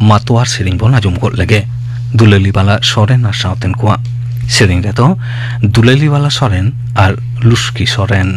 matwar sering bon ajum kot lege Duleli bala Soren ar sauten kwa sering reto Duleli bala Soren ar Luski Soren.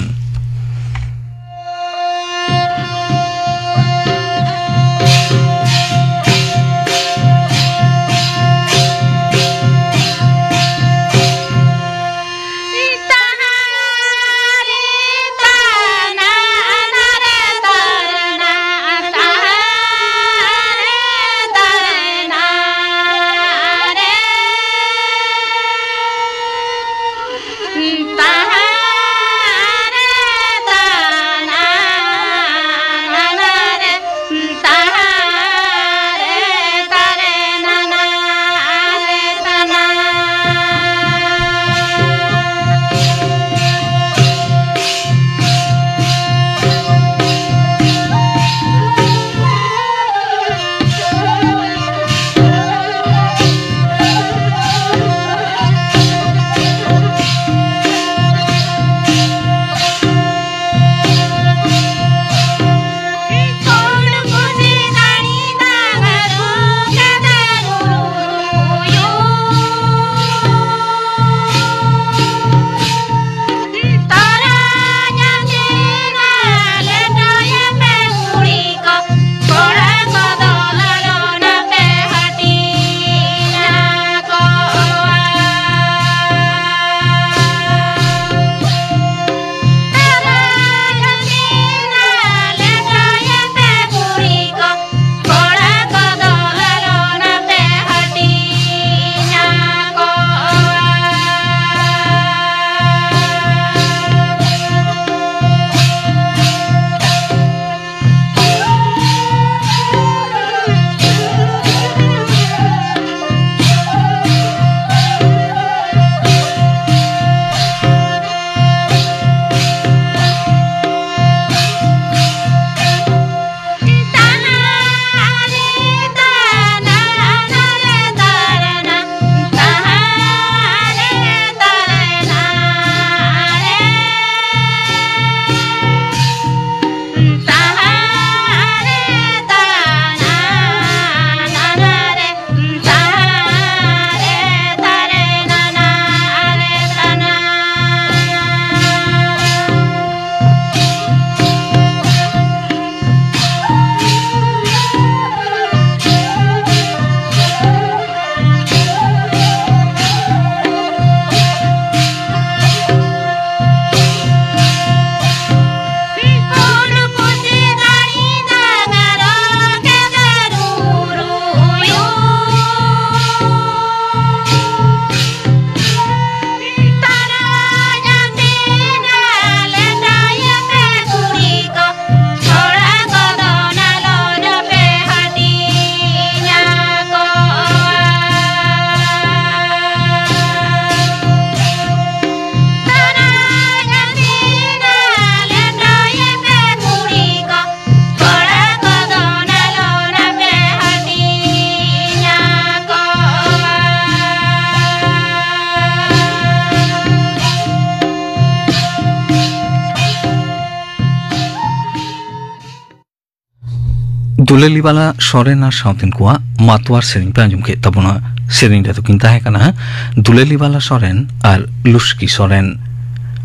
Duleli bala Soren ar sauten kwa matwar sering pe anjum ke tabona sering reto kinta hai kana Duleli bala Soren ar Luski Soren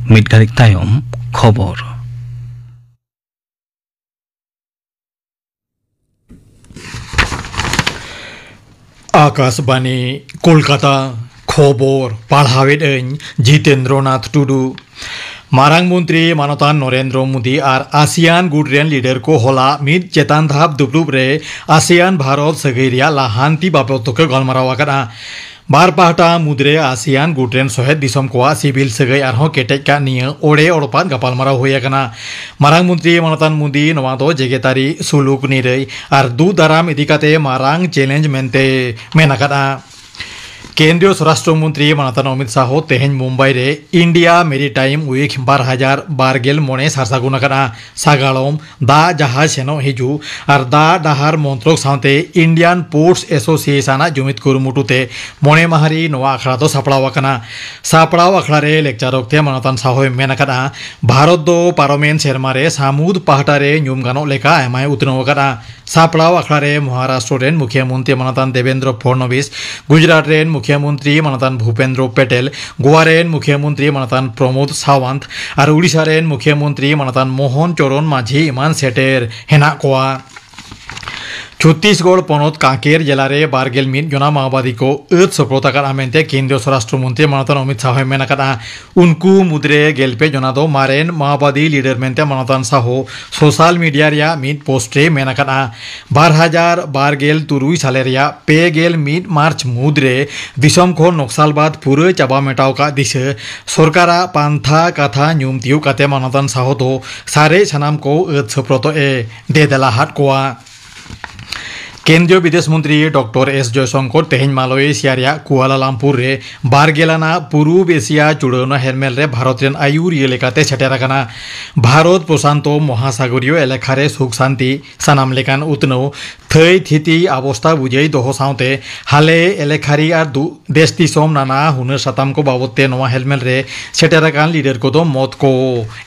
midgarik tayom khobor Akashvani Kolkata खबर पढ़ावेद जितेंद्रनाथ टुडू मारांग मंत्री मानतान नरेंद्र मोदी और ASEAN गुडरेन leader को होला मिद चेतान धाप दुबलुब रे ASEAN Bharat सगैरिया लाहांती बाबतक गलमारावाकना बार पाहटा मुद्रे ASEAN गुडरेन सहेद दिसम को civil सगै आरहों केटेक का निया ओड़े ओड़पात गपालमाराव होयाकना मारांग मंत्री मानतान मोदी नवा दो जेगेतारी सुलुक निरै और दू दाराम इदिकाते मारांग चैलेंज मेनते मेनाकना केंद्रीय स्वराष्ट्र मंत्री मानतान अमित शाह तेहन मुंबई रे इंडिया मेरीटाइम वीक 2012 मोने सारसागुन करा सागाड़म दा जहाज सेनो हिजू और दा डाहार मंत्रक साथे इंडियन पोर्ट्स एसोसिएशन जुमित कुरुमुटुते मोने माहारी नवा अखड़ा दो सापड़ाव कना सापड़ाव अखड़ा रे लेक्चर ओक्ते मानतान शाह मेन करा भारत दो पार्लियामेंट सेरमारे सामुद पाहटा रे न्यूम गानो लेका एमाय उतनो करा सापड़ाव अखड़ा रे महाराष्ट्र रेन मुख्यमंत्री मानतान देवेंद्र फडणवीस गुजरात रेन मुख्यमंत्री मानतान भूपेंद्र पेटेल गोवा रेन मुख्यमंत्री मानतान प्रमोद सावंत और उड़ीसा रेन मुख्यमंत्री मानतान मोहन चरण माझी इमान सेटेर हेना कोआ छत्तीसगढ़ पनत कांकेर जिला रे बारगेल मिद जना माओवादी को अत सफलता मेनते केंद्रीय स्वराष्ट्र मंत्री मानतान अमित शाह मेन उनको मुद्रे गेलपे जना दो मारेन माओवादी लीडर मेनते मानतान शाह सोशल मीडिया रिया मिद पोस्ट रे मेन 2012 साले रिया पेगेल मिद मार्च मुद्रे दिसम को नक्सलबाद पूरे चाबा मेटाव का दिशे सरकारा पांथा कथा न्यूम तियु काते मानतान शाह दो सारे सनाम को अत सफलता दे देला हाट कोआ केंद्रीय विदेश मंत्री डॉक्टर एस जयशंकर तेहन मालयेशिया कुआलालमपुर रे बारगेलाना पूर्व एशिया चुड़ौना हेलमेल रे भारत रेन आयुरिया लेकाते सेटेराकाना भारत प्रशांत महासागरीय एलेखा रे सुख शांति सानाम लेकान उतनो थै थिति अवस्था बुझे दोहो साउते हाले एलेखारी और देश दिसम नाना हुनर साताम को बाबते नवा हेलमेल रे सेटेराकान लीडर को दो मत को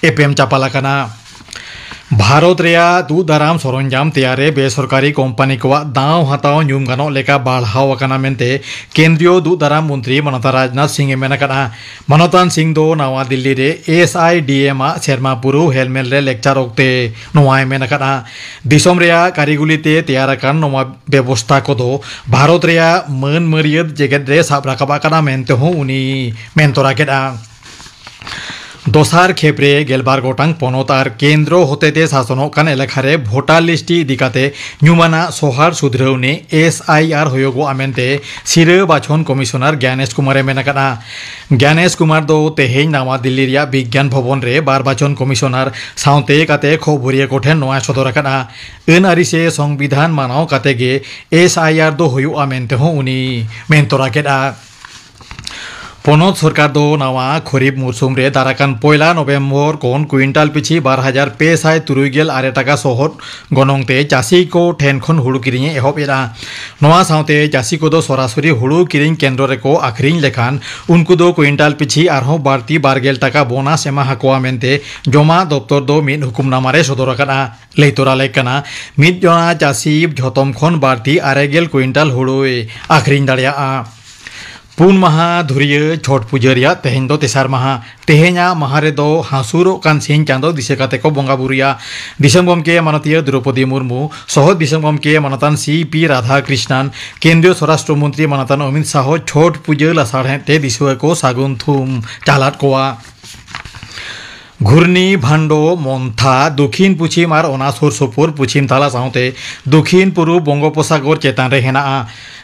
एपीएम चापालाकाना भारत रेया दू दाराम सरंजाम तैयारे बेसरकारी कंपनी को दाव हताव न्यूम गानो लेका बाढ़ाव अकाना मेनते केंद्रीय दू दाराम मंत्री मानता राजनाथ सिंह मेनकाना मानतान सिंह दो नवा दिल्ली रे SIDM सेरमा पुरु हेलमेल रे लेक्चर ओक्ते नवाय मेनकाना दिसम रेया कारिगुलीते तैयारकान नवा व्यवस्था को दो भारत रेया मन मरियद जेगेट रे साब राकाबाकाना मेनते हो उनी मेनतोरा केदा दोसार खेप्रे गेलबार गोटांग पनत और केंद्र होते शासन कान एलेखारे भोटार लिस्टी दिकाते न्यूमाना सोहार सुधरौनी SIR होयोगो आमेनते सिरे बाछन कमिशनार ज्ञानेश कुमार मेनकाना ज्ञानेश कुमार दो तेहेन नवा दिल्ली रिया विज्ञान भवन रे बार बाछन कमिशनार साउते काते खबरिया कोठेन नवा सदराकाना अन आरिसे संविधान मानाव काते गे SIR दो होयो आमेनते हो उनी मेनतोरा केदा पनत सरकार दो नवा खरीफ मौसुम रे दाराकान पयला नवेम्बर कोन क्विंटाल पिछी 12,563 टाका सहत गनंगते चासी को ठेन खन हुड़ू किरिंग एहब एरा नवा साउते चासी को दो सरासरी हुड़ू किरिंग केंद्र रे को आखरिंग लेखान उनको दो क्विंटाल पिछी आरहों बाड़ती 12 टाका बोनास एमा हाकोआ मेनते जमा दफ्तर दो मिद हुकुमनामा रे सदराकाना लैतोरा लेकाना मिद जना चासी झतम खन बाड़ती 9 क्विंटाल हुड़ू आखरिंग दाड़ियाआ पुन माहा धुरिया छठ पूजा रिया तेहेन दो तेसार माहा तेहेना माहारे दो हासुरो कान सिंह चांदो दिसे काते को बंगा बुरिया दिसम गमके मानतीय द्रौपदी मुर्मू सह दिसम गमके मानतान CP राधा कृष्णन केंद्रीय स्वराष्ट्र मंत्री मानतान अमित शाह छठ पूजा लासाड़े ते दिसुए को सागुन थुम चालाट कोआ घूर्णी भांडो मंथा दक्षिण पश्चिम और ओना सुर सुपुर पश्चिम ताला साउते दक्षिण पूर्व बंगोपसागर चेतान रे हेना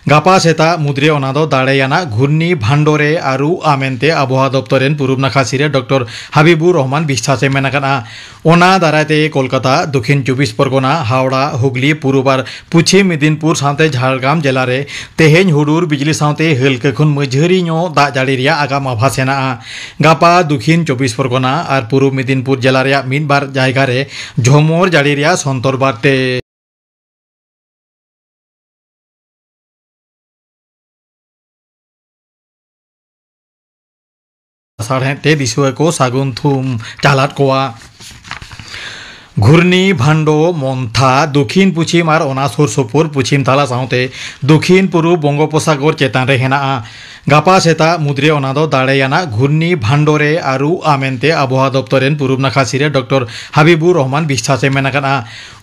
गापा सेता मुद्रे ओनादो दाड़ेयाना घूर्णी भांडोरे आरु आमेनते आबहावा दप्तरेन पूर्व नाखासिरे डॉक्टर हाबिबुर रहमान बिश्वासे मेनाकाना ओना दारायते कोलकाता दक्षिण 24 परगना हावड़ा हुगली पूर्व और पश्चिम मेदिनीपुर साथे झारग्राम जिला रे तेहेन हुडुर बिजली साथे हल्के खुन मझारी नो दा जाड़ी रिया आगाम आभास हेना गापा दक्षिण 24 परगना और पूर्व मेदिनीपुर जिला रे मिद बार जायगा रे झमर जाड़ी रिया संतर बारते साढ़े ते दिसुए को सागुन थुम चालाट कोआ घूर्णी भांडो मंथा दक्षिण पश्चिम और ओना सुर सुपुर पश्चिम ताला साउते दक्षिण पूर्व बंगोपसागर चेतान रे हेना गापा सेता मुद्रे ओनादो दाड़ेयाना घूर्णी भांडोरे आरु आमेनते आबहावा दप्तरेन पूर्व नाखासिरे डॉक्टर हाबिबुर रहमान बिश्वासे मेनाकाना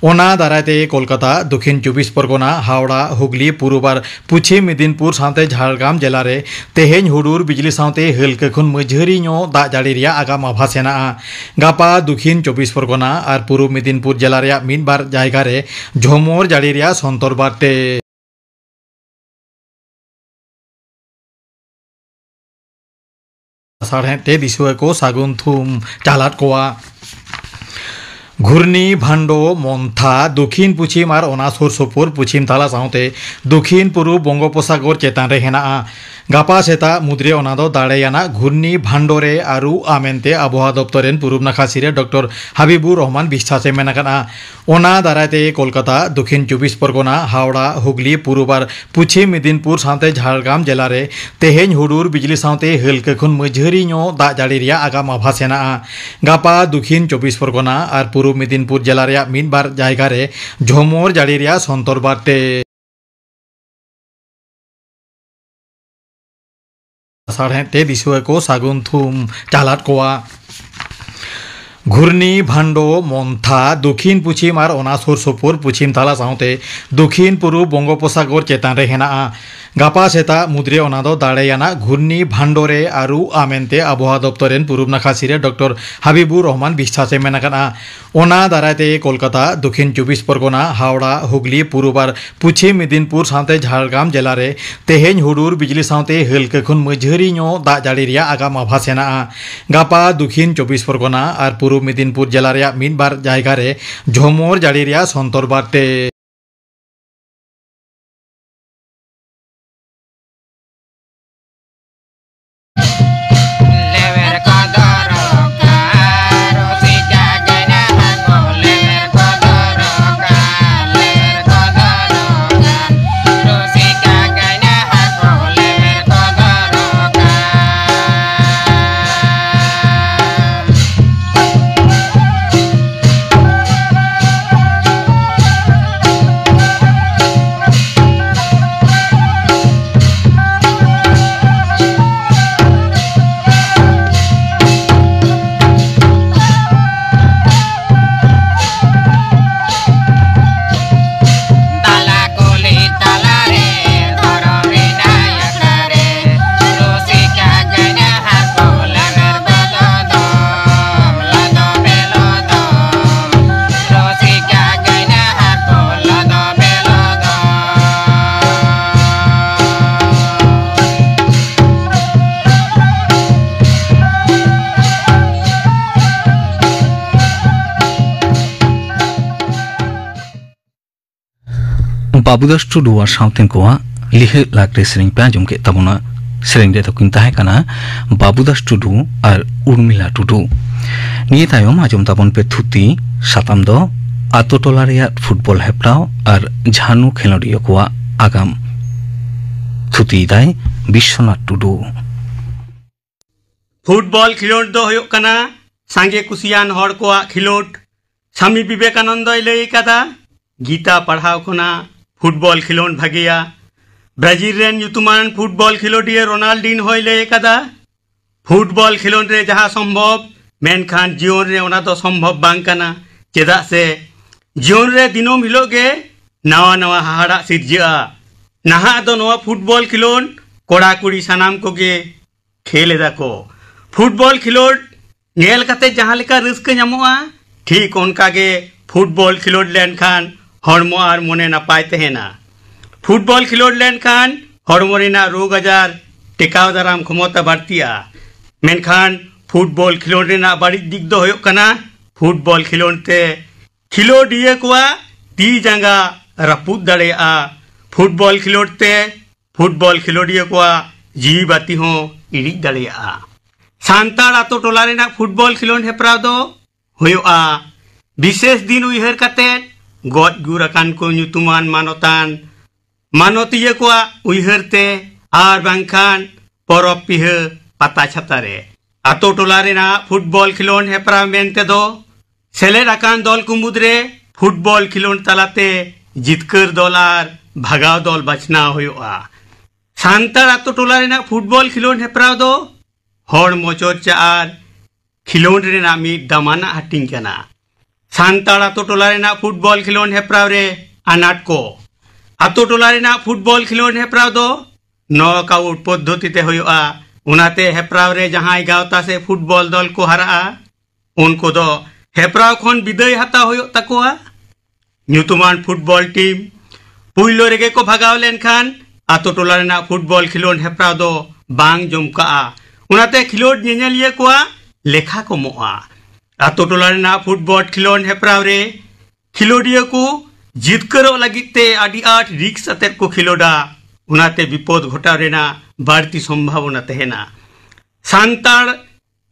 ओना दारायते कोलकाता दक्षिण 24 परगना हावड़ा हुगली पूर्व और पश्चिम मेदिनीपुर साथे झारग्राम जिला रे तेहेन हुडुर बिजली साथे हल्के खुन मझारी नो दा जाड़ी रिया आगाम आभास हेना गापा दक्षिण 24 परगना और पूर्व मेदिनीपुर जिला रे मिद बार जायगा रे झमर जाड़ी रिया संतर बारते साढ़े ते दिसुए को सागुन थुम चालाट कोआ घूर्णी भांडो मोन्था दक्षिण पश्चिम और ओना सुर सुपुर पश्चिम ताला साउते दक्षिण पूर्व बंगोपसागर चेतान रे हेना गापा सेता मुद्रे ओना दो दाड़ेयाना घूर्णी भांडोरे आरु आमेनते आबहावा दप्तरेन पूर्व नाखासिरे डॉक्टर हाबिबुर रहमान बिस्वासे मेनाकाना ओना दारायते कोलकाता दक्षिण 24 परगना हावड़ा हुगली पूर्व और पश्चिम मेदिनीपुर साथे झारग्राम जिला रे तेहेन हुडुर बिजली साथे हल्के खुन मझारी नो दा जाड़ी रिया आगाम आभास हेना गापा दक्षिण 24 परगना और पूर्व मेदिनीपुर जिला रे मिद बार जायगा रे झमर जाड़ी रिया सन्तर बाटे साढ़े ते दिसुए को सागुन थुम चालाट कोआ घूर्णी भांडो मोन्था दक्षिण पश्चिम और ओना सुर सुपुर पश्चिम ताला साउते दक्षिण पूर्व बंगोपसागर चेतान रे हेना गापा सेता मुद्रे ओना दो दाड़ेयाना घूर्णी भांडोरे आरु आमेनते आबहावा दप्तरेन पूर्व नाखासिरे डॉक्टर हाबिबुर रहमान बिस्वासे मेनाकाना ओना दारायते कोलकाता दक्षिण 24 परगना हावड़ा हुगली पूर्व और पश्चिम मेदिनीपुर साथे झारग्राम जिला रे तेहेन हुडुर बिजली साथे हल्के खुन मझारी नो दा जाड़ी रिया आगाम आभास हेना गापा दक्षिण 24 परगना और पूर्व मेदिनीपुर जिला रे मिद बार जायगा रे झमर जाड़ी रिया सन्तर बाटे बाबूदास टुडू और साउथेन कोआ लिहे लाकरे सेरिंग पे आंजम के तबुना सेरिंग दे तो किंता है कना बाबूदास टुडू और उर्मिला टुडू निये तायम आंजम तबन पे थुती साताम दो आतो टोला रिया फुटबॉल हेप्राव और झानु खेलोडियो कोआ आगाम थुती दाय विश्वनाथ टुडू फुटबॉल खिलोड दो होयो कना सांगे कुसियान हर कोआ खिलोड स्वामी विवेकानंद लई कदा गीता पढ़ाव खुना फुटबॉल खिलोड भागिया ब्राजील रेन युतुमान फुटबॉल खिलोडिया रोनाल्डिन होय ले कदा फुटबॉल खिलोड रे जहां संभव मेनखान जीवन रे ओना तो संभव बांग कना चेदा से जीवन रे दिनोम हिलोगे नवा नवा हाहाड़ा सिरजा नहा दो नवा फुटबॉल खिलोड कोड़ा कुड़ी सानाम कोगे खेल एदा को फुटबॉल खिलोड नेल कते जहां लेका रिस्क ᱧᱟᱢᱚᱜᱼᱟ ठीक उनका गे फुटबॉल खिलोड लेन खान हड़मो और मने नपाय तहेना फुटबॉल खिलोड लेन खान हड़मो रेना रोग आजार टेकाव दाराम क्षमता बढ़तिया मेनखान फुटबॉल खिलोड रेना बड़ी दिक दो होयो कना फुटबॉल खिलोड ते खिलोडिया कोआ ती जांगा रपुद दड़ेआ फुटबॉल खिलोड ते फुटबॉल खिलोडिया कोआ जीवी बाती हो इड़ी दड़ेआ सांताड़ आतो टोला रेना फुटबॉल खिलोड हेप्राव दो होयोआ विशेष दिन उयहर कते गॉड गुरकान को ᱧᱩᱛᱩᱢᱟᱱ मानतान मानतीय को उयहरते आर बांखान परब पिह पता छतारे आतो टोला रेना फुटबॉल खिलोड हेप्राव मेनते दो सेलेद आकान दल को मुद्रे फुटबॉल खिलोड तलाते जितकर दल आर भागाव दल बाछना होयोआ सांताड़ आतो टोला रेना फुटबॉल खिलोड हेप्राव दो हड़ मोचरचा आर खिलोड रेना मिद दामाना हाटिंग कना सांताड़ आतो टोला रेना फुटबॉल खिलोड हेप्राव रे आनाट को आतो टोला रेना फुटबॉल खिलोड हेप्राव दो नॉक आउट पद्धति ते होयोआ उनाते हेप्राव रे जहां गावता से फुटबॉल दल को हराआ उनको दो हेप्राव खन विदाय हता होयो तकोआ ᱧᱩᱛᱩᱢᱟᱱ फुटबॉल टीम पुइलो रेगे को भगाव लेनखान आतो टोला रेना फुटबॉल खिलोड हेप्राव दो बांग जमका उनाते खिलोड ᱧᱮᱧᱮᱞᱤᱭᱟᱹ कोआ लेखा कमोआ आतो टोला रेना फुटबॉल खिलोन हेप्राव रे खिलोडिया को जितकरो लगिते आदि आठ रिक्स अतेर को खिलोडा उनाते विपद घटाव रेना बाड़ती संभावना तहेना सांतार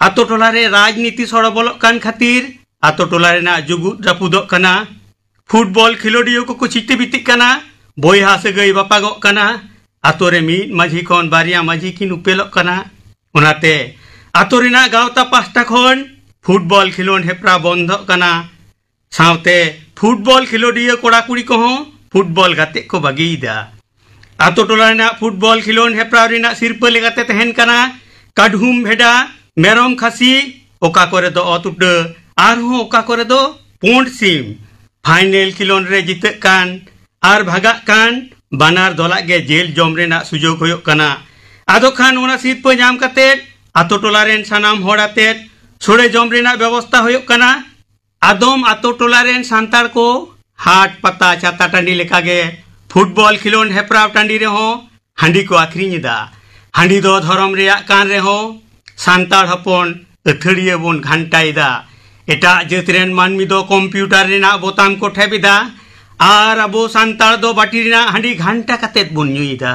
आतो टोला रे राजनीति सड़बल कान खातिर आतो टोला रेना जुगु रापुदो कना फुटबॉल खिलोडिया को चिते बितिक कना बोयहा सगई बापागो कना आतो रे मीद माझी खन बारिया माझी किन उपेलो कना उनाते आतो रेना गावता पास्टा खन फुटबॉल खिलोन हेप्रा बंध कना सावते फुटबॉल खिलोडिया कोड़ा कुड़ी को फुटबॉल गाते को बागीदा आतो टोला रेना फुटबॉल खिलोन हेप्रा रेना सिरपा लेगाते तहन कना काढुम भेडा मेरम खासी ओका करे दो अतुड आरहो ओका करे दो पोंड सिम फाइनल खिलोन रे जिते कान आर भागा कान बानार दोला गे जेल जम रेना सुजोग होयो कना आदो खान ओना सिरपा जाम काते आतो टोला रेन सानाम होड़ाते सोड़े जम रेना व्यवस्था होयो कना आदम आतो टोला रेन सांतार को हाट पता चाता टांडी लेका गे फुटबॉल खिलोन हेप्राव टांडी रे हो हांडी को आखरीदा हांडी दो धरम रे कान रे हो सांतार हपन अथड़िया बन घंटाइदा एटा जात रेन मानमी दो कंप्यूटर रेना बोताम को ठेबिदा आर अबो सांतार दो बाटी रेना हांडी घंटा कातेत बन नुईदा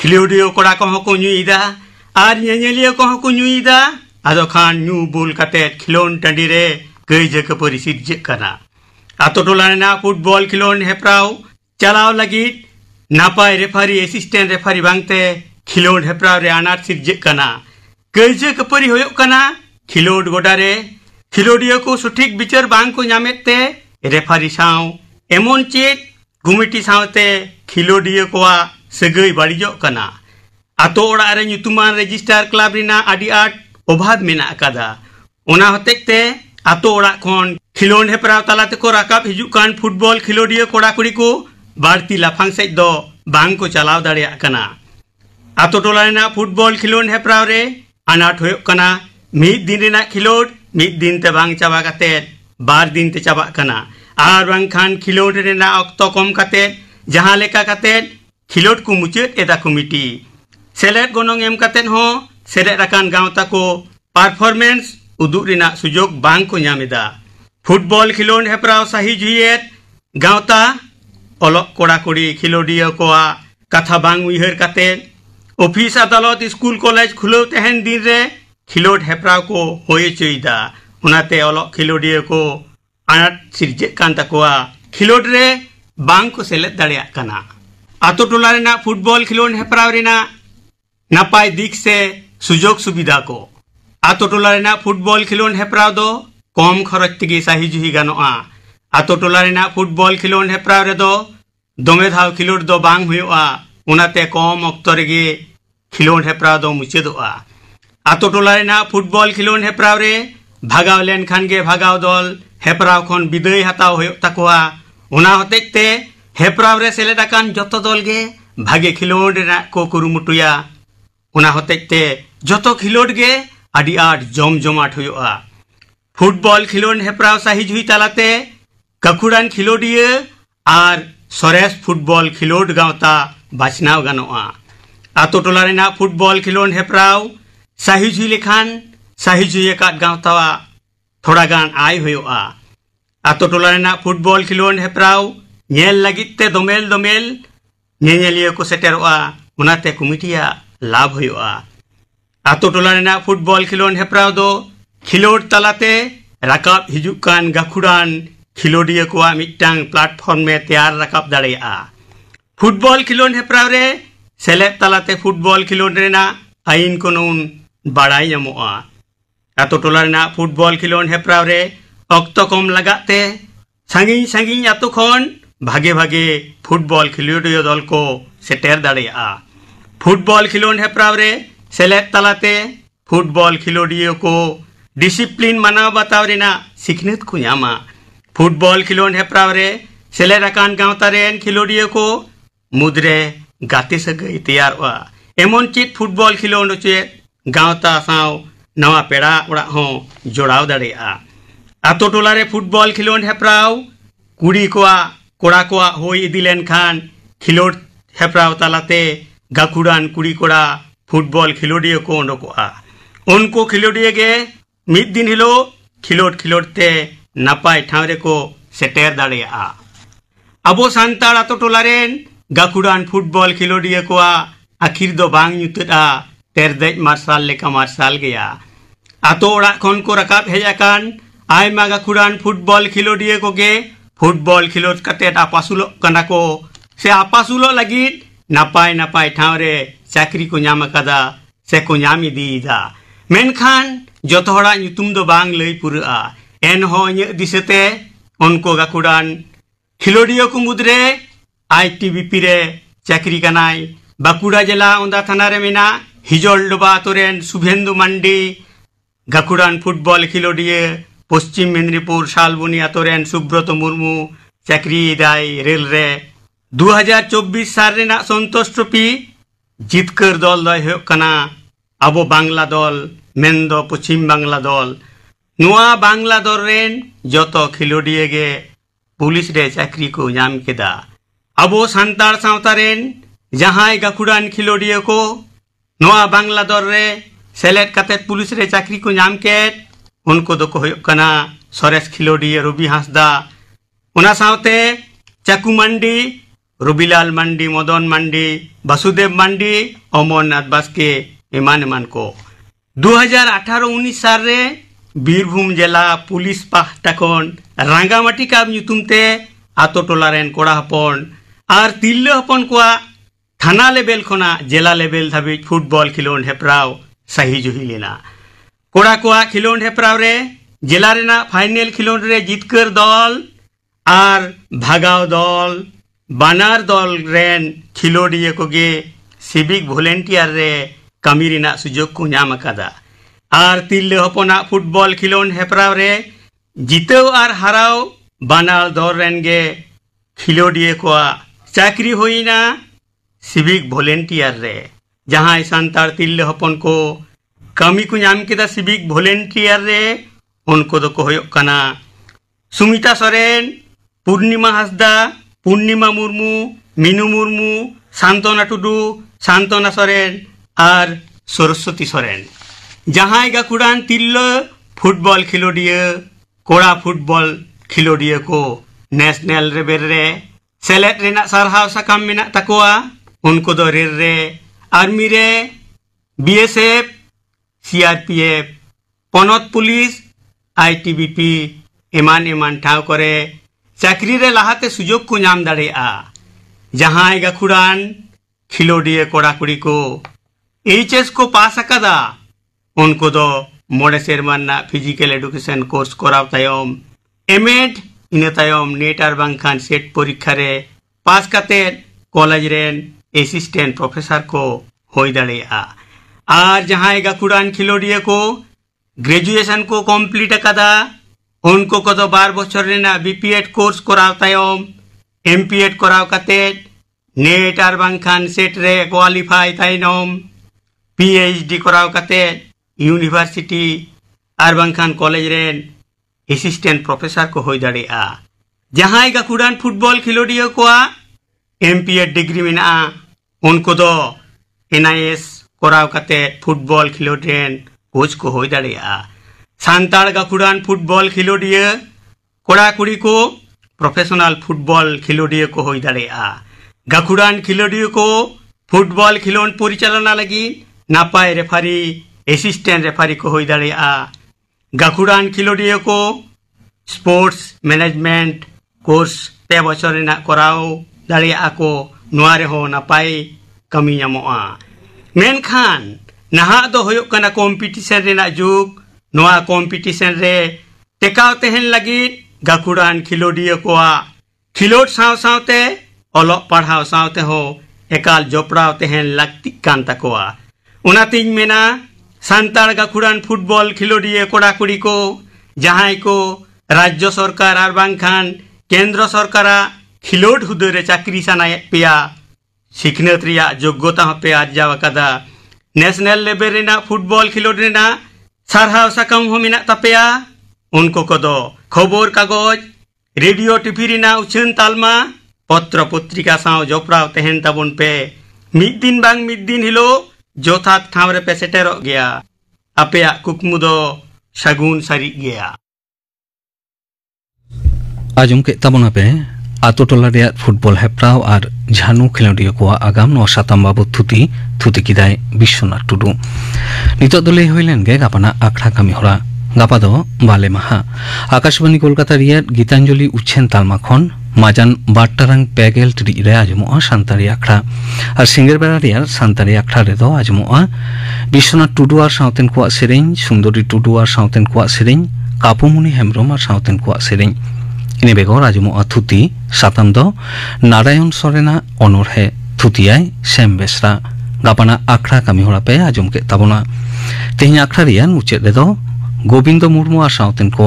खिलोडियो कोड़ा को को नुईदा आर ñeñeliya को नुईदा आदो खान न्यू बुल कातेत खिलोन टांडी रे कई जगह पर सिरजे कना आतो टोला रेना फुटबॉल खिलोन हेप्राव चलाव लगी नापाय रेफारी असिस्टेंट रेफारी बांगते खिलोड हेप्राव रे अनाट सिरजे कना कई जगह पर होयो कना खिलोड गोडा रे खिलोडिया को सठिक बिचार बांग को नामेते रेफारी साव एमन चेत कमिटी सावते खिलोडिया को सगई बाड़िजो कना आतो ओड़ा रे ᱧᱩᱛᱩᱢᱟᱱ रजिस्टार क्लब रेना आदि आट अभाव मेना अकादा ओना हतेते आतो ओड़ा खन खिलोन हेप्राव तालाते को राकाब हिजु कान फुटबॉल खिलोडिया कोड़ा कुड़ी को बाड़ती लाफांग सेज दो बांग को चलाव दाड़िया कना आतो टोला रेना फुटबॉल खिलोन हेप्राव रे अनाट होयो कना मिद दिन रेना खिलोड मिद दिन ते बांग चाबा काते बार दिन ते चाबा कना आर बांग खान खिलोड रेना अक्तो कम काते जहां लेका काते खिलोड को मुचेत एदा कमिटी सेलेट गोनोंग एम काते हो सेलेट राकान गावता को परफॉर्मेंस उदुग रेना सुजोग बांग को ᱧᱟᱢᱮᱫᱟ फुटबॉल खिलोन हेप्राव सही जुयेत गावता ओलक कोड़ा कुड़ी खिलोडिया को कथा बांग उइहर काते ऑफिस अदालत स्कूल कॉलेज खुलो तहन दिन रे खिलोड हेप्राव को होय चोइदा उनाते ओलक खिलोडिया को अनाट सिरजे कान तकोआ खिलोड रे बांग को सेलेद दाड़िया कना आतो टोला रेना फुटबॉल खिलोन हेप्राव रेना नापाय दिक से सुजोग सुविधा को आतो टोला रेना फुटबॉल खिलोन हेप्राव दो कम खरच तेगे सही जुही गानोआ आतो टोला रेना फुटबॉल खिलोन हेप्राव रे दो दोमे धाव खिलोड दो बांग हुयोआ उनाते कम अक्तो रेगे खिलोन हेप्राव दो मुचेदोआ आतो टोला रेना फुटबॉल खिलोन हेप्राव रे भागाव लेन खान गे भागाव दल हेप्राव खन विदय हताव हुयो ताकोआ उना हतेते हेप्राव रे सेलेदाकान जतो दल गे भागे खिलोड रेना को कुरुमुटुया उना हतेते जतो खिलोड गे आदि आट जम जमाट हुयोआ फुटबॉल खिलोन हेप्राव सही जुही तालाते कखुड़ान खिलोडिया आर सरेस फुटबॉल खिलोड गावता बाचनाव गानोआ आतो टोला रेना फुटबॉल खिलोन हेप्राव सही जुही लेखान सही जुही काट गावता थोड़ा गान आय हुयोआ आतो टोला रेना फुटबॉल खिलोन हेप्राव ñel lagitte दोमेल दोमेल ñeñeliya को सेटेरोआ उनाते कमिटिया लाभ हुयोआ आतो टोला रेना फुटबॉल खिलोन हेप्राव दो खिलोड तालाते राकाब हिजुकान गाखुड़ान खिलोडिया को मिटांग प्लेटफॉर्म में तैयार राकाब दाड़ेया फुटबॉल खिलोन हेप्राव रे सेलेद तालाते फुटबॉल खिलोड रेना आईन कानून बाड़ाई ᱧᱟᱢᱚᱜᱼᱟ आतो टोला रेना फुटबॉल खिलोन हेप्राव रे अक्तो कम लगाते सांगिन सांगिन आतो खन भागे भागे फुटबॉल खिलोडिया दल को सेटेर दाड़ेया फुटबॉल खिलोन हेप्राव रे सेलेद तालाते फुटबॉल खिलोडिया को डिसिप्लिन मानाव बताव रेना सिखनेत को ᱧᱟᱢᱟ फुटबॉल खिलोन हेप्राव रे सेलेद आकान गावता रेन खिलोडिया को मुद्रे गाते सगई तैयारवा एमन चित फुटबॉल खिलोड चे गावता साव नवा पेड़ा ओड़ा हो जोड़ाव दाड़ेया आतो टोला रे फुटबॉल खिलोड हेप्राव कुड़ी कोआ कोड़ा कोआ होई इदिलेन खान खिलोड हेप्राव तालाते गाखुड़ान कुड़ी कोड़ा फुटबॉल खिलोडिया को उनको खिलोडिया गे मिद दिन हिलो खिलोट खिलोटते नापाय ठाव रेको सेटेर दाड़ेया। अबो सान्ताड़ आतो टोलारेन गाकुड़ान फुटबॉल खिलोडिया को आखिर दो बांग ᱧᱩᱛᱟᱹᱫᱼᱟ तेरदेज मार्शल लेका मार्शल गया। आतो ओड़ा खन को रकाब हेजाकान आयमा गाकुड़ान फुटबॉल खिलोडिया को गे फुटबॉल खिलोट कते आपासुलो कना को से आपासुलो लगित नापाय नापाय ठाव रे चाकरी को ᱧᱟᱢ अकादा से को ᱧᱟᱢ इदीदा। मेनखान जतो हड़ा ᱧᱩᱛᱩᱢ दो बांग लई पुरआ एन हो ᱤᱧᱟᱹᱜ दिसते उनको गाकुड़ान खिलोडिया को मुद्रे ITBP रे चाकरी कनाय। बाकुड़ा जिला ओंदा थाना रे मेना हिजोल डोबा तोरेन शुभेंदु मांडी गाकुड़ान फुटबॉल खिलोडिया। पश्चिम मेदिनीपुर शालबनी आतोरेन सुब्रत मुर्मू चाकरी दाय रेल रे। 2024 साल रेना संतोष ट्रॉफी जितकर दल दय होय कना अबो बांग्ला दल मेनदो पश्चिम बांग्ला दल। नुआ बांग्ला दल रेन जतो खिलोडिया गे पुलिस रे चाकरी को ᱧᱟᱢ केदा। अबो सान्ताड़ सावता रेन जहां गाकुड़ान खिलोडिया को नुआ बांग्ला दल रे सेलेक्ट कते पुलिस रे चाकरी को ᱧाम केद उनको दो को होय कना सरेस खिलोडिया रवि हांसदा। उना सावते चाकू मंडी रविलाल मंडी मदन मंडी वासुदेव मंडी अमरनाथ बास्के एमान एमान को। 2018-19 साल रे बीरभूम जिला पुलिस पाहटा खन रांगामाटी काब ᱧᱩᱛᱩᱢते आतो टोलारेन कोड़ा हपन और तिल्ले हपन को थाना लेवल खना जिला लेवल धाबी फुटबॉल खिलोन हेप्राव सही जुही लेना। कोड़ा को खिलोन हेप्राव रे जिला रेना फाइनल खिलोन रे जितकर दल और भागाव दल बानार दल रेन खिलोडिया को गे सिविक वॉलंटियर रे कामी रेना सुजोग को ᱧᱟᱢ अकादा। और तिल्ले हपना फुटबॉल खिलोन हेप्राव रे जितेव और हराव बानार दल रेन गे खिलोडिया को चाकरी होइना सिविक वॉलंटियर रे। जहां सान्ताड़ तिल्ले हपन को कामी को ᱧᱟᱢ केदा सिविक वॉलंटियर रे उनको दो को होयो कना सुमिता सोरेन पूर्णिमा हांसदा पूर्णिमा मुर्मू मीनू मुर्मू शांतना टुडू शांतना सोरेन और सरस्वती सोरेन। जहां गाकुड़ान तिल्ले फुटबॉल खिलोडिया कोड़ा फुटबॉल खिलोडिया को नेशनल लेवल रे सेलेक्ट रेना सारहाव साकाम मेना तकोआ उनको दो रेल रे आर्मी रे BSF CRPF पनत पुलिस ITBP एमान एमान ठाव करे चाकरी रे लाहाते सुजोग को ᱧᱟᱢ दाड़ेया। जहां गाकुड़ान खिलोडिया कोड़ा कुड़ी को HS को पास अकादा उनको दो मोड़े सेरमाना फिजिकल एडुकेशन कोर्स कराव तायम एमएड इन तायम नेट और बांखान सेट परीक्षा रे पास काते कॉलेज रेन असिस्टेंट प्रोफेसर को होय दाड़ेया। और जहां गाकुड़ान खिलोडिया को ग्रेजुएशन को कंप्लीट अकादा उनको को दो 12 बछर रेना BPED कोर्स कराव तायम MPED कराव काते नेट और बांखान सेट रे क्वालिफाई तायनम PhD कराव काते यूनिवर्सिटी और बांखान कॉलेज रेन असिस्टेंट प्रोफेसर को होय दाड़ेया। जहां गाकुड़ान फुटबॉल खिलोडिया को MPED डिग्री मेना उनको दो NIS कराव काते फुटबॉल खिलोड रेन कोच को होय दाड़ेया। सान्ताड़ गाकुड़ान फुटबॉल खिलोडिया कोड़ा कुड़ी को प्रोफेशनल फुटबॉल खिलोडिया को होय दाड़ेया। गाकुड़ान खिलोडिया को फुटबॉल खिलोन परिचालना लगी नापाय रेफारी असिस्टेंट रेफारी को होय दाड़ेया। गाकुड़ान खिलोडिया को स्पोर्ट्स मैनेजमेंट कोर्स पे बछर रेना कराव दाड़ेया को नुआ रे हो नापाय कामी ᱧᱟᱢᱚᱜᱼᱟ। मेनखान नहा दो होयो कना कॉम्पिटिशन रेना जुग नुआ कॉम्पिटिशन रे टेकाव तेहन लगी गाकुड़ान खिलोडिया को खिलोड साव सावते ओलो पढ़ाव सावते हो एकाल जोपड़ाव तेहन लगती कान तकोआ। उनातिन मेना सान्ताड़ गाकुड़ान फुटबॉल खिलोडिया कोड़ा कुड़ी को जहां को राज्य सरकार और बांखान केंद्र सरकार खिलोड हुदे रे चाकरी सानायत पेया सिखनत रिया योग्यता पे आर्जाव अकादा। नेशनल लेवल रेना फुटबॉल खिलोड रेना सारहाव साकाम हो मेना तापेया उनको को दो खबर कागज रेडियो टीवी रेना उछन तालमा पत्र पत्रिका साव जोपड़ाव तेहन ताबन पे मिद दिन बांग मिद दिन हिलो जोथात ठाव रे पे सेटेरो गया। अपेया कुकमु दो सगुन सारी गया। आजम के तबना पे आतो टोला रे फुटबल हेप्राव और झानु खेलोडिया को आगाम नो साताम बाबू थुती किदाय विश्वनाथ टुडू नितो दले होइलेन गे गापाना आखड़ा कामी हरा गापा दो बाले माहा आकाशवाणी कोलकाता रियात गीतांजलि उच्छेन तालमा खन माजान बाट्टारांग पेगेल टिरि रे आजमुआ सान्तारी आखड़ा और सिंगर बेरा रियार सान्तारी आखड़ा रे दो आजमुआ विश्वनाथ टुडू और साउतेन को सेरेñ सुंदरी टुडू और साउतेन को सेरेñ कापुमुनि हेमब्रम और साउतेन को सेरेñ इने बेगर आजमुआ थुती साताम दो नारायण सरेना अनरहे थुतियाय सेम बेसरा गापाना आखड़ा कामी हरा पे आजम के ताबना तेहिं आखड़ा रियान मुचेद रे दो गोविंद मुर्मू और साउतेन को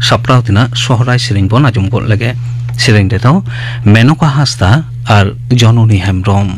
साप्रावतिना सहराय सेरेñ बन आजम गद लगे सेरेñ रे दो मेनका हासदा और जननी हेमब्रम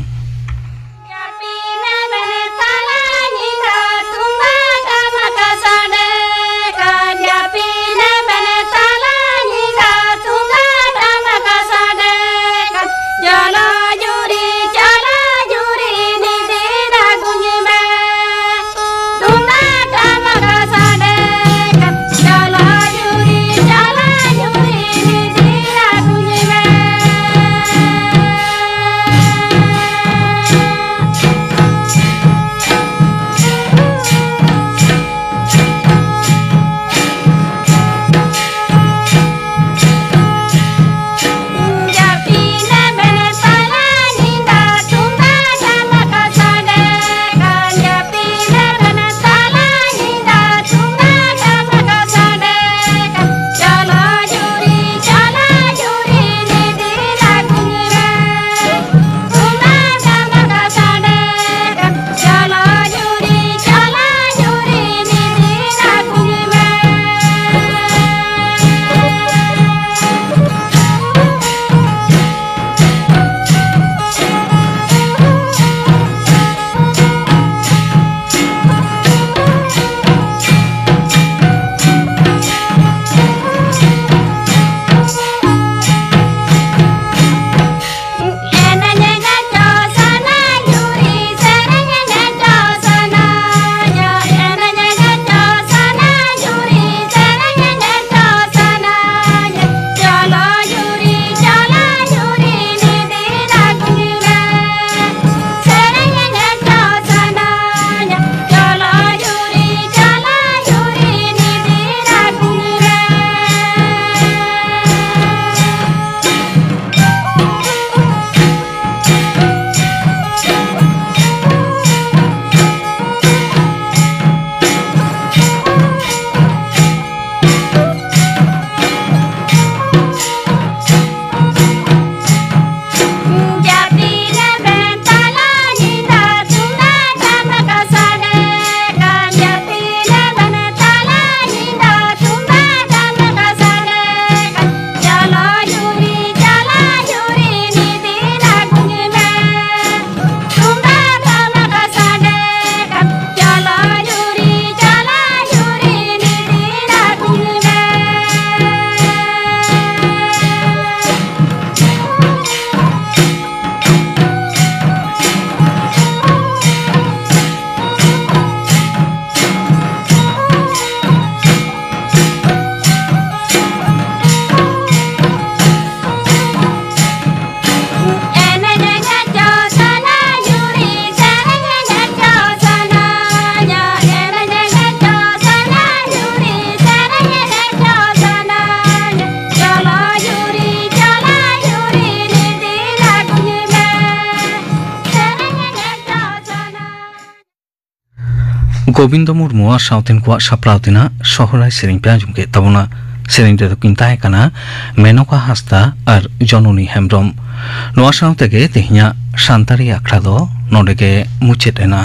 गोविंद मुर्मू और साउतेन को साप्रावतिना सहराय सेरेñ पे आजम के तबना सेरेñ रे तो किन ताहे काना मेनका हासदा और जननी हेमब्रम नोआ साउते के तेहिया सान्तारी आखड़ा दो नोडे के मुचेद एना